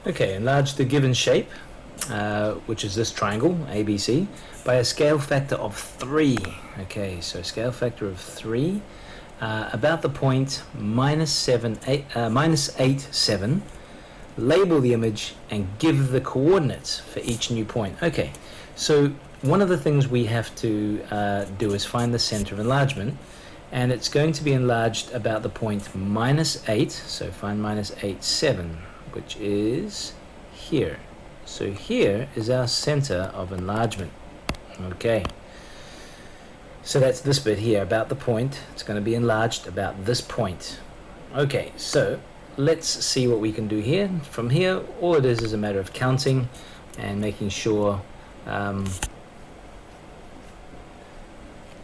Okay, enlarge the given shape, which is this triangle, ABC, by a scale factor of 3. Okay, so scale factor of 3, about the point minus 8, 7. Label the image and give the coordinates for each new point. Okay, so one of the things we have to do is find the center of enlargement, and it's going to be enlarged about the point minus 8, so find minus 8, 7, which is here. So here is our center of enlargement. Okay, so that's this bit here, about the point. It's going to be enlarged about this point. Okay, so let's see what we can do here. From here, all it is a matter of counting and making sure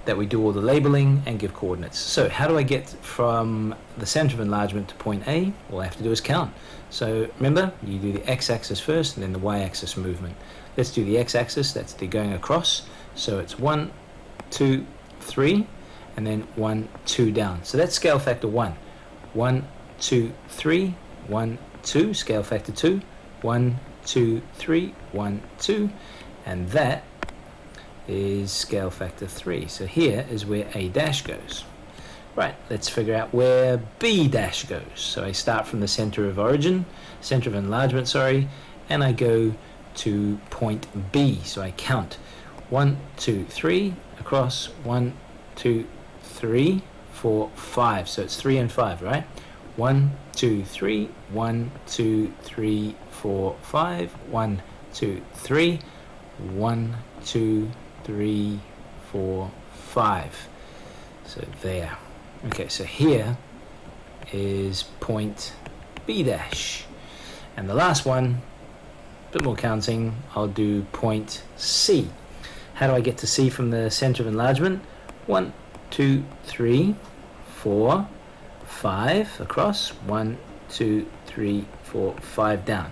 that we do all the labeling and give coordinates. So how do I get from the center of enlargement to point A? All I have to do is count. So remember, you do the x-axis first and then the y-axis movement. Let's do the x-axis, that's the going across. So it's 1, 2, 3, and then 1, 2 down. So that's scale factor 1. 1, 2, 3, 1, 2, scale factor 2, 1, 2, 3, 1, 2, and that is scale factor 3. So here is where A dash goes. Right, let's figure out where B dash goes. So I start from the center of enlargement, sorry, and I go to point B. So I count 1, 2, 3 across 1, 2, 3, 4, 5. So it's 3 and 5, right? 1, 2, 3, 1, 2, 3, 4, 5, 1, 2, 3, 1, 2, 3, 4, 5. So there. Okay, so here is point B dash. And the last one, a bit more counting, I'll do point C. How do I get to C from the center of enlargement? 1, 2, 3, 4, 5 across, 1, 2, 3, 4, 5 down.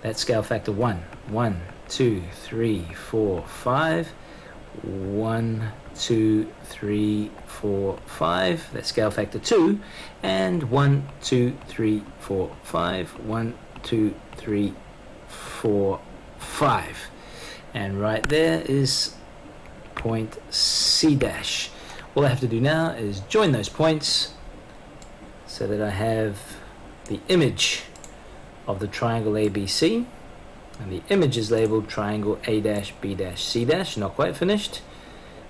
That's scale factor 1. 1, 2, 3, 4, 5. 1, 2, 3, 4, 5. That's scale factor 2. And 1, 2, 3, 4, 5. 1, 2, 3, 4, 5. And right there is point C dash. All I have to do now is join those points so that I have the image of the triangle ABC, and the image is labeled triangle A dash B dash C dash. Not quite finished,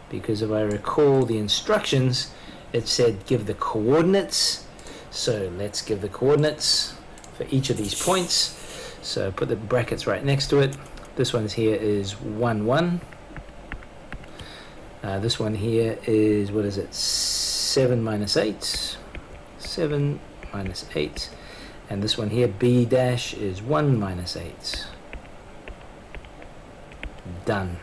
because if I recall the instructions, it said give the coordinates. So let's give the coordinates for each of these points. So put the brackets right next to it. This one here is 1, 1. This one here is, what is it, 7 minus 8. 7 minus 8. And this one here, B dash, is 1 minus 8. Done.